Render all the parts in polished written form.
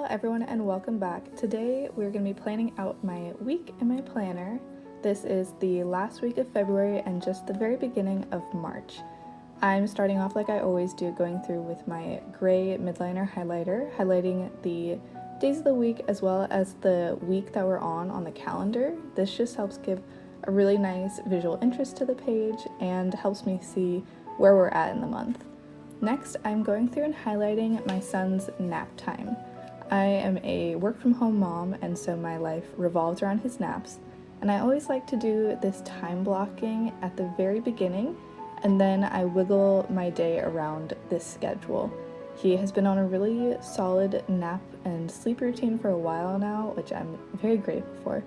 everyone, and welcome back. Today we're going to be planning out my week in my planner. This is the last week of February and just the very beginning of March. I'm starting off like I always do, going through with my gray midliner highlighter, highlighting the days of the week as well as the week that we're on the calendar. This just helps give a really nice visual interest to the page and helps me see where we're at in the month. Next, I'm going through and highlighting my son's nap time. I am a work from home mom, and so my life revolves around his naps. And I always like to do this time blocking at the very beginning, and then I wiggle my day around this schedule. He has been on a really solid nap and sleep routine for a while now, which I'm very grateful for.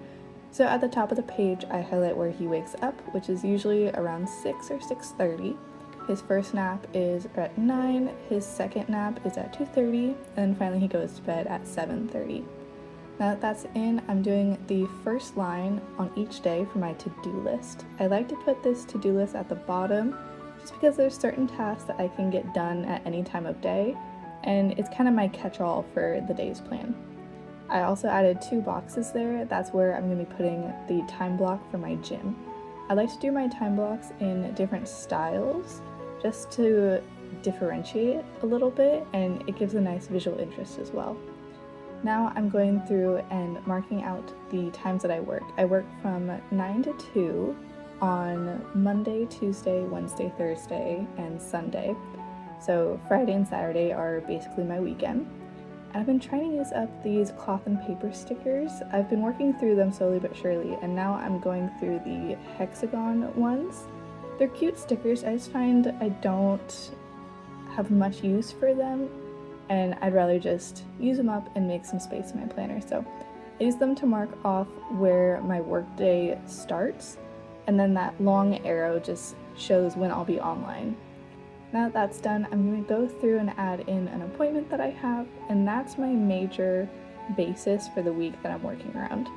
So at the top of the page, I highlight where he wakes up, which is usually around 6 or 6:30. His first nap is at 9, his second nap is at 2:30, and then finally he goes to bed at 7:30. Now that that's in, I'm doing the first line on each day for my to-do list. I like to put this to-do list at the bottom just because there's certain tasks that I can get done at any time of day, and it's kind of my catch-all for the day's plan. I also added 2 boxes there. That's where I'm going to be putting the time block for my gym. I like to do my time blocks in different styles just to differentiate a little bit, and it gives a nice visual interest as well. Now I'm going through and marking out the times that I work. I work from 9 to 2 on Monday, Tuesday, Wednesday, Thursday, and Sunday. So Friday and Saturday are basically my weekend. I've been trying to use up these cloth and paper stickers. I've been working through them slowly but surely, and now I'm going through the hexagon ones. They're cute stickers. I just find I don't have much use for them, and I'd rather just use them up and make some space in my planner. So I use them to mark off where my workday starts, and then that long arrow just shows when I'll be online. Now that that's done, I'm going to go through and add in an appointment that I have, and that's my major basis for the week that I'm working around.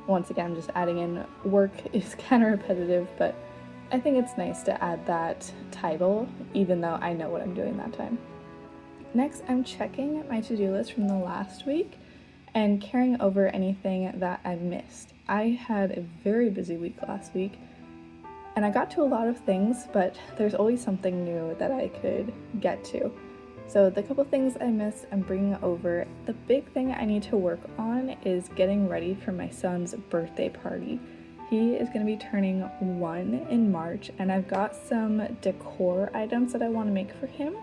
Once again, I'm just adding in work is kind of repetitive, but I think it's nice to add that title, even though I know what I'm doing that time. Next, I'm checking my to-do list from the last week and carrying over anything that I missed. I had a very busy week last week, and I got to a lot of things, but there's always something new that I could get to. So the couple things I missed, I'm bringing over. The big thing I need to work on is getting ready for my son's birthday party. He is going to be turning 1 in March, and I've got some decor items that I want to make for him.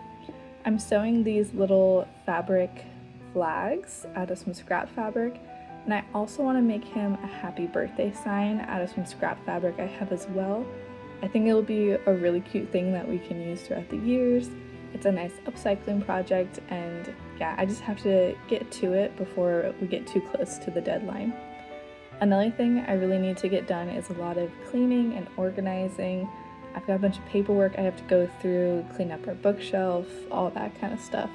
I'm sewing these little fabric flags out of some scrap fabric, and I also want to make him a happy birthday sign out of some scrap fabric I have as well. I think it'll be a really cute thing that we can use throughout the years. It's a nice upcycling project, and yeah, I just have to get to it before we get too close to the deadline. Another thing I really need to get done is a lot of cleaning and organizing. I've got a bunch of paperwork I have to go through, clean up our bookshelf, all that kind of stuff.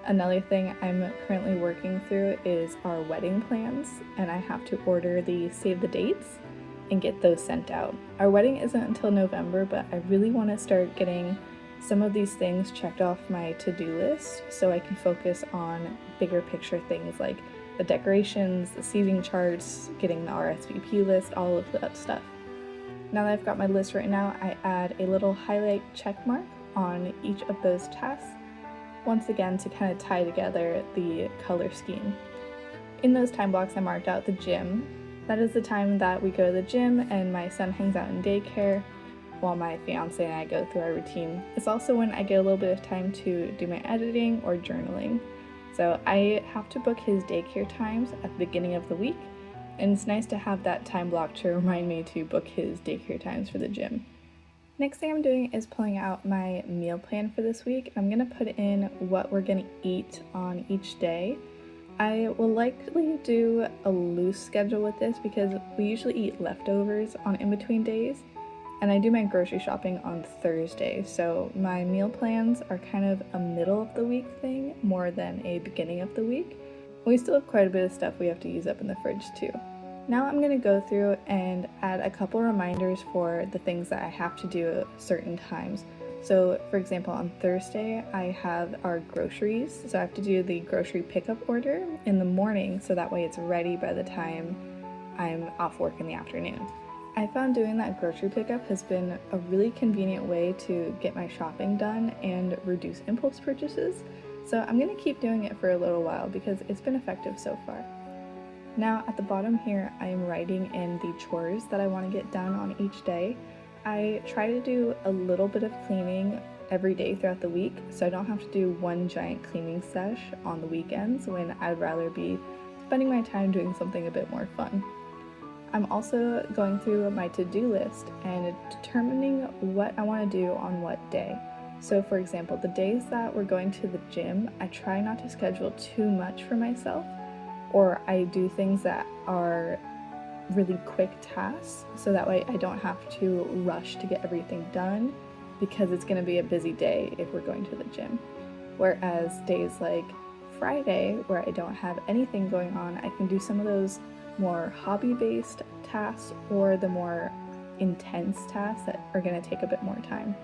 Another thing I'm currently working through is our wedding plans, and I have to order the save the dates and get those sent out. Our wedding isn't until November, but I really want to start getting some of these things checked off my to-do list so I can focus on bigger picture things like the decorations, the seating charts, getting the RSVP list, all of that stuff. Now that I've got my list right now, I add a little highlight check mark on each of those tasks, once again to kind of tie together the color scheme. In those time blocks, I marked out the gym. That is the time that we go to the gym and my son hangs out in daycare while my fiance and I go through our routine. It's also when I get a little bit of time to do my editing or journaling. So I have to book his daycare times at the beginning of the week, and it's nice to have that time block to remind me to book his daycare times for the gym. Next thing I'm doing is pulling out my meal plan for this week. I'm going to put in what we're going to eat on each day. I will likely do a loose schedule with this because we usually eat leftovers on in-between days, and I do my grocery shopping on Thursday, so my meal plans are kind of a middle of the week thing more than a beginning of the week. We still have quite a bit of stuff we have to use up in the fridge too. Now I'm going to go through and add a couple reminders for the things that I have to do at certain times. So for example, on Thursday, I have our groceries. So I have to do the grocery pickup order in the morning so that way it's ready by the time I'm off work in the afternoon. I found doing that grocery pickup has been a really convenient way to get my shopping done and reduce impulse purchases. So I'm gonna keep doing it for a little while because it's been effective so far. Now at the bottom here, I am writing in the chores that I want to get done on each day. I try to do a little bit of cleaning every day throughout the week, so I don't have to do one giant cleaning sesh on the weekends when I'd rather be spending my time doing something a bit more fun. I'm also going through my to-do list and determining what I want to do on what day. So for example, the days that we're going to the gym, I try not to schedule too much for myself, or I do things that are really quick tasks so that way I don't have to rush to get everything done because it's going to be a busy day if we're going to the gym. Whereas days like Friday, where I don't have anything going on, I can do some of those more hobby-based tasks or the more intense tasks that are going to take a bit more time.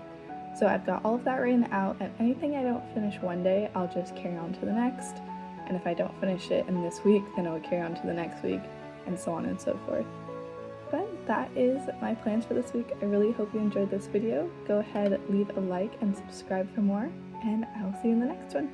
So I've got all of that written out, and anything I don't finish one day, I'll just carry on to the next. And if I don't finish it in this week, then I will carry on to the next week, and so on and so forth. But that is my plans for this week. I really hope you enjoyed this video. Go ahead, leave a like and subscribe for more, and I will see you in the next one.